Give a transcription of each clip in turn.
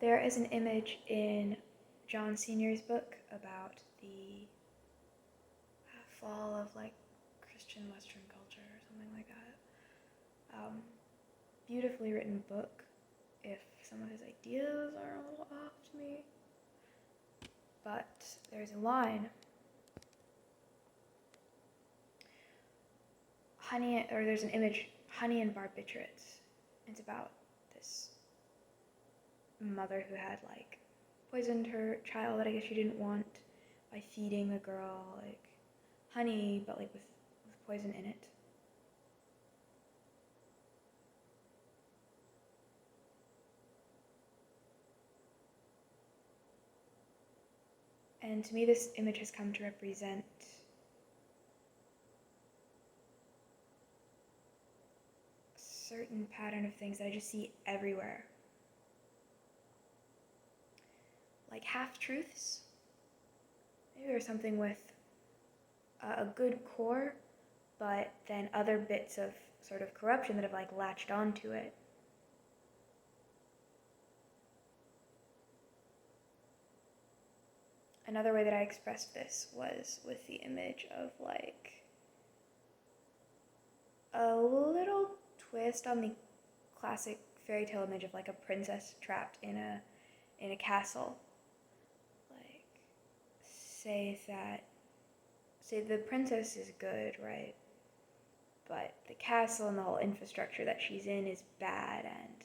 There is an image in John Senior's book about the fall of like Christian Western culture or something like that. Beautifully written book, if some of his ideas are a little off to me. But there's a line, there's an image, honey and barbiturates. It's about this mother who had like poisoned her child that I guess she didn't want by feeding the girl like honey, but like with poison in it. And to me, this image has come to represent a certain pattern of things that I just see everywhere. Like half-truths. Maybe there's something with a good core, but then other bits of sort of corruption that have like latched onto it. Another way that I expressed this was with the image of like a little twist on the classic fairy tale image of like a princess trapped in a castle. Like say the princess is good, right? But the castle and the whole infrastructure that she's in is bad and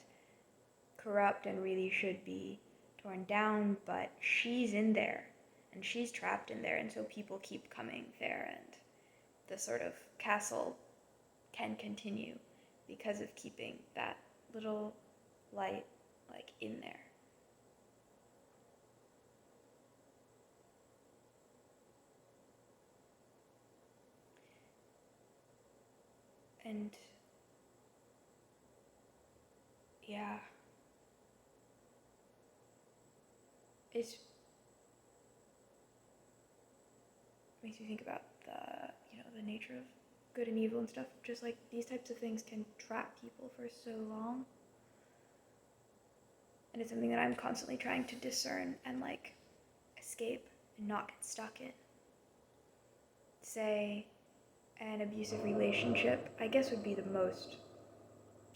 corrupt and really should be torn down, but she's in there and she's trapped in there, and so people keep coming there, and the sort of castle can continue because of keeping that little light like in there. And yeah, it makes me think about the nature of good and evil and stuff. Just like these types of things can trap people for so long, and it's something that I'm constantly trying to discern and like escape and not get stuck in. Say an abusive relationship, I guess, would be the most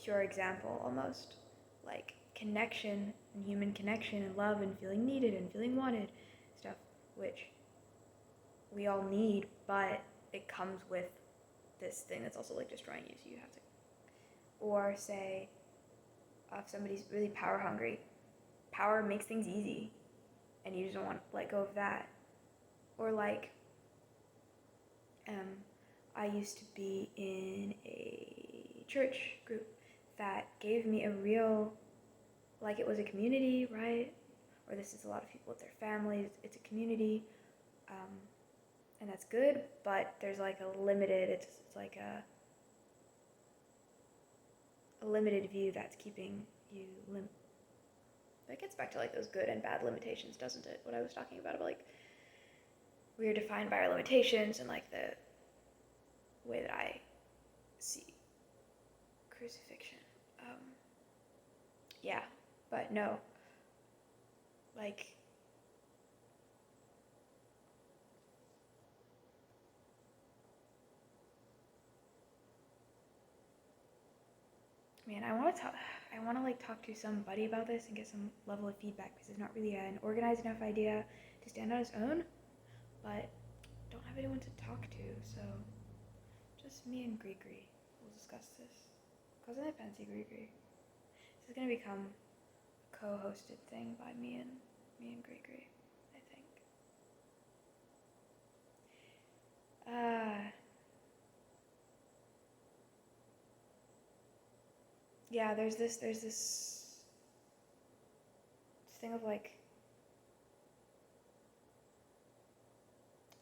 pure example, almost like connection and human connection and love and feeling needed and feeling wanted, stuff which we all need, but it comes with this thing that's also like destroying you, so you have to. Or say if somebody's really power hungry, power makes things easy and you just don't want to let go of that. Or like I used to be in a church group that gave me a real, like it was a community, right? Or this is a lot of people with their families, it's a community, and that's good, but there's like a limited, it's like a limited view that's keeping you that gets back to like those good and bad limitations, doesn't it? What I was talking about like we are defined by our limitations and like the way that I see crucifixion. Yeah, but no, like man, I want to like talk to somebody about this and get some level of feedback, because it's not really an organized enough idea to stand on its own, but don't have anyone to talk to, so just me and Gregory will discuss this. Cousin I fancy Gregory. This is gonna become a co-hosted thing by me and Gregory, I think. Yeah, there's this thing of like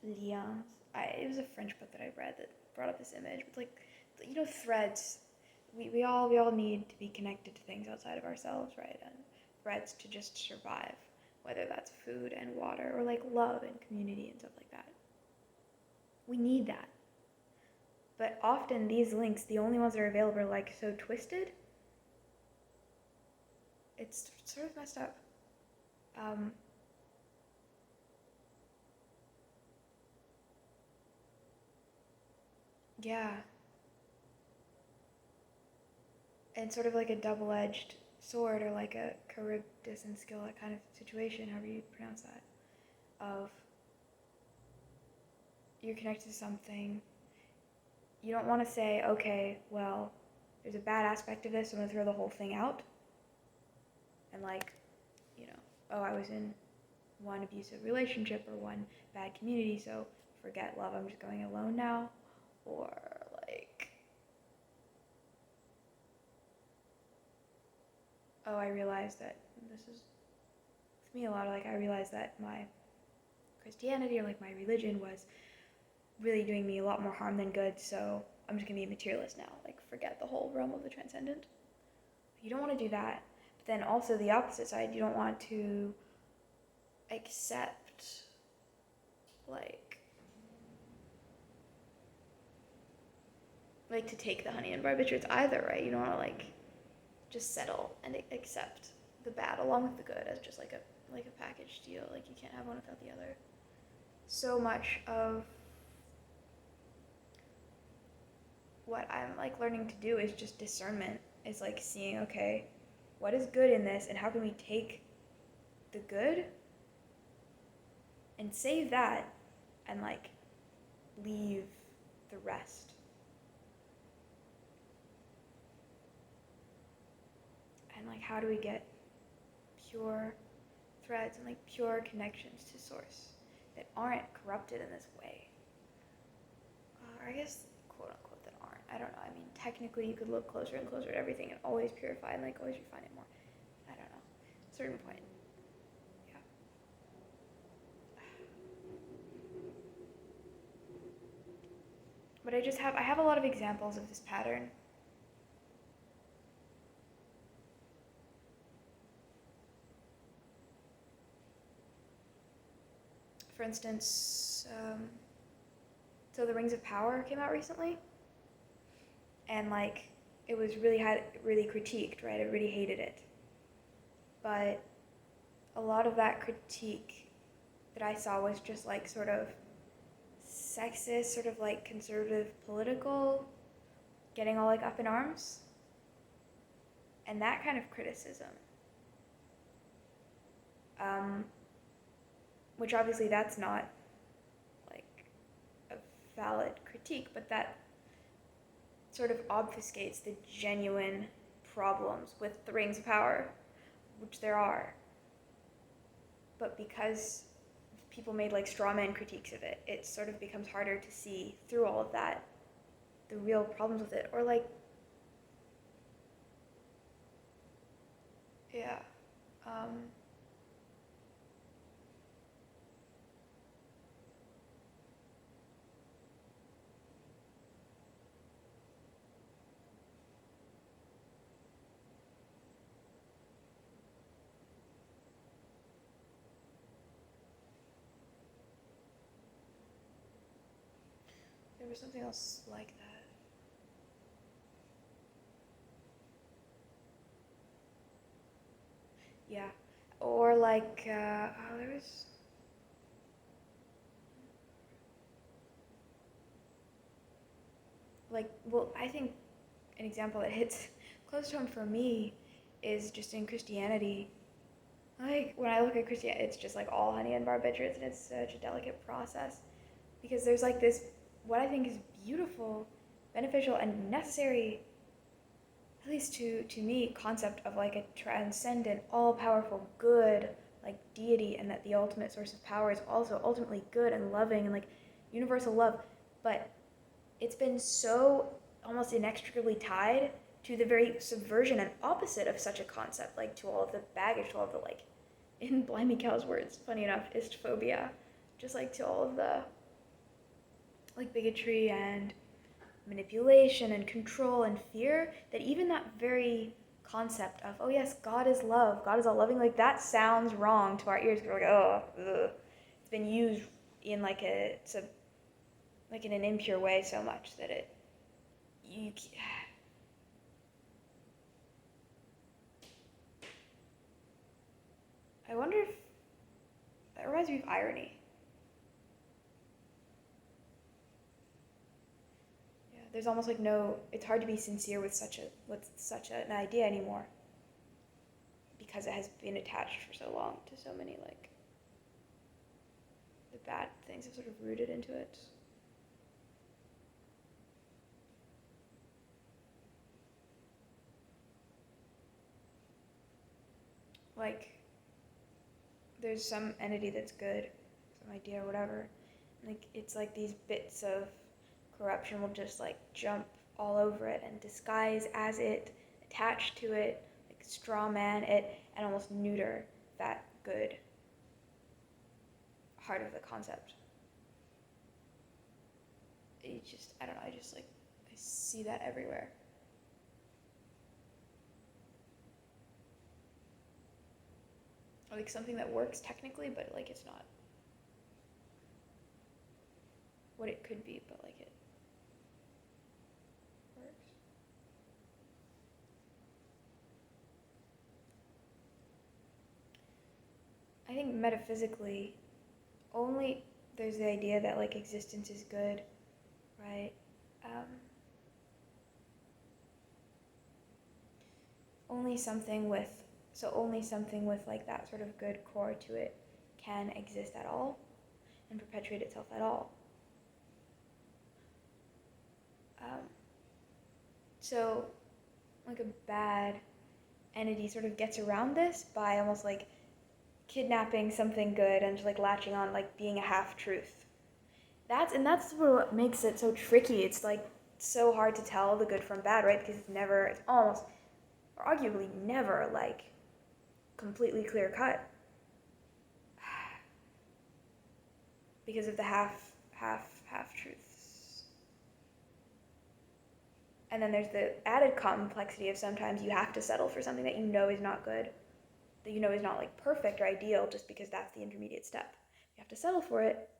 liens. It was a French book that I read that brought up this image. It's like, threads. We all need to be connected to things outside of ourselves, right? And threads to just survive, whether that's food and water or like love and community and stuff like that. We need that. But often these links, the only ones that are available, are like so twisted. It's sort of messed up. Um, yeah, and sort of like a double-edged sword or like a charybdis and skill, that kind of situation, however you pronounce that, of you're connected to something. You don't want to say, okay, well, there's a bad aspect of this, so I'm going to throw the whole thing out. And like, you know, oh, I was in one abusive relationship or one bad community, so forget love, I'm just going alone now. Or like, oh, I realized that this is with me a lot, like I realized that my Christianity or like my religion was really doing me a lot more harm than good, so I'm just gonna be a materialist now, like forget the whole realm of the transcendent. You don't want to do that. But then also the opposite side, you don't want to accept like to take the honey and barbiturates either, right? You don't want to like just settle and accept the bad along with the good as just like a package deal. Like you can't have one without the other. So much of what I'm like learning to do is just discernment. It's like seeing, okay, what is good in this and how can we take the good and save that and like leave the rest. And like how do we get pure threads and like pure connections to source that aren't corrupted in this way? Or I guess quote unquote that aren't. I don't know. I mean, technically you could look closer and closer at everything and always purify and like always refine it more. I don't know. At a certain point. Yeah. But I have a lot of examples of this pattern. For instance, so the Rings of Power came out recently, and like it was really critiqued, right? Everybody hated it, but a lot of that critique that I saw was just like sort of sexist, sort of like conservative political, getting all like up in arms, and that kind of criticism. Which obviously that's not like a valid critique, but that sort of obfuscates the genuine problems with the Rings of Power, which there are. But because people made like straw man critiques of it, it sort of becomes harder to see through all of that, the real problems with it. Or like, yeah, there was something else like that. Yeah. Or like, oh, there was, like, well, I think an example that hits close to home for me is just in Christianity. Like, when I look at Christianity, it's just like all honey and barbiturates, and it's such a delicate process. Because there's like this, what I think is beautiful, beneficial, and necessary, at least to me, concept of like a transcendent, all-powerful good, like deity, and that the ultimate source of power is also ultimately good and loving and like universal love. But it's been so almost inextricably tied to the very subversion and opposite of such a concept, like to all of the baggage, to all of the like, in Blimey Cow's words, funny enough, istphobia, just like to all of the like bigotry and manipulation and control and fear, that even that very concept of, oh yes, God is love, God is all loving, like that sounds wrong to our ears. We're like, oh, ugh. It's been used in like like in an impure way so much that I wonder if reminds me of irony. Yeah, there's almost like no. It's hard to be sincere with such an idea anymore, because it has been attached for so long to so many like the bad things have sort of rooted into it. Like, there's some entity that's good, some idea or whatever. Like, it's like these bits of corruption will just like jump all over it and disguise as it, attach to it, like straw man it, and almost neuter that good heart of the concept. I don't know, I see that everywhere. Like something that works technically, but like it's not what it could be, but like it works. I think metaphysically, only there's the idea that like existence is good, right? Um, only something with only something with like that sort of good core to it can exist at all and perpetuate itself at all. So like a bad entity sort of gets around this by almost like kidnapping something good and just like latching on, like being a half truth. That's what makes it so tricky. It's like so hard to tell the good from bad, right? Because it's almost, or arguably never like completely clear cut. Because of the half truths. And then there's the added complexity of sometimes you have to settle for something that you know is not good, that you know is not like perfect or ideal, just because that's the intermediate step. You have to settle for it,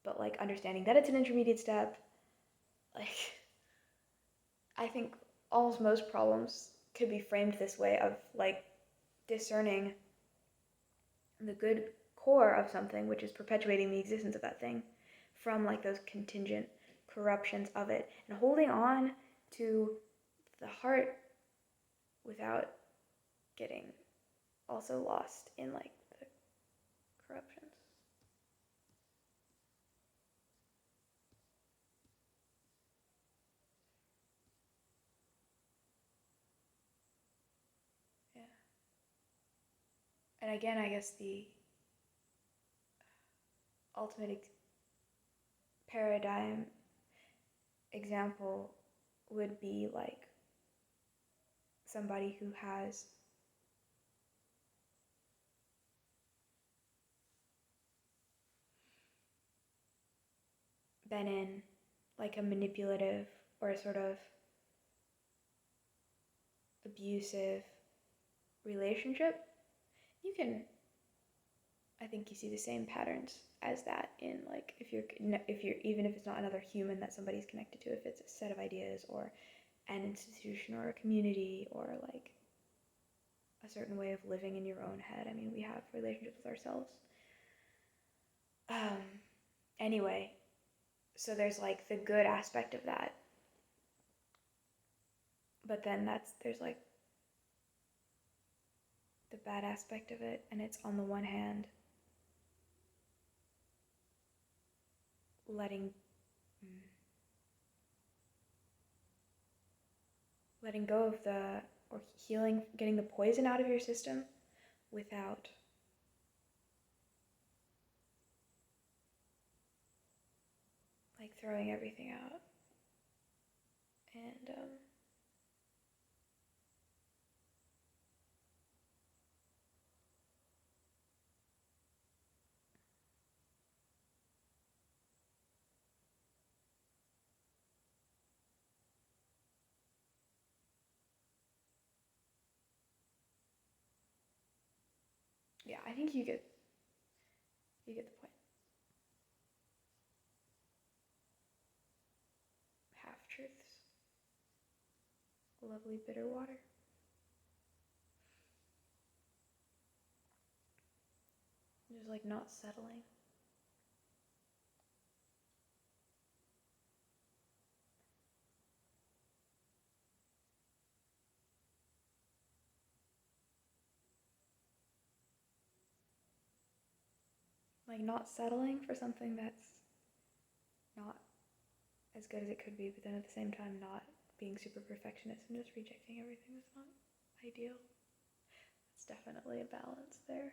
but like understanding that it's an intermediate step, like I think almost most problems could be framed this way, of like discerning the good core of something, which is perpetuating the existence of that thing, from like those contingent corruptions of it, and holding on to the heart without getting also lost in like the corruptions. Yeah. And again, I guess the ultimate paradigm example would be like somebody who has been in like a manipulative or a sort of abusive relationship. I think you see the same patterns as that in like if you're even if it's not another human that somebody's connected to, if it's a set of ideas or an institution or a community or like a certain way of living in your own head. I mean, we have relationships with ourselves. Anyway, so there's like the good aspect of that, but then there's like the bad aspect of it, and it's on the one hand letting go of or healing, getting the poison out of your system without like throwing everything out. And yeah, I think you get the point. Half truths, lovely bitter water. Just like not settling. Like not settling for something that's not as good as it could be, but then at the same time not being super perfectionist and just rejecting everything that's not ideal. It's definitely a balance there.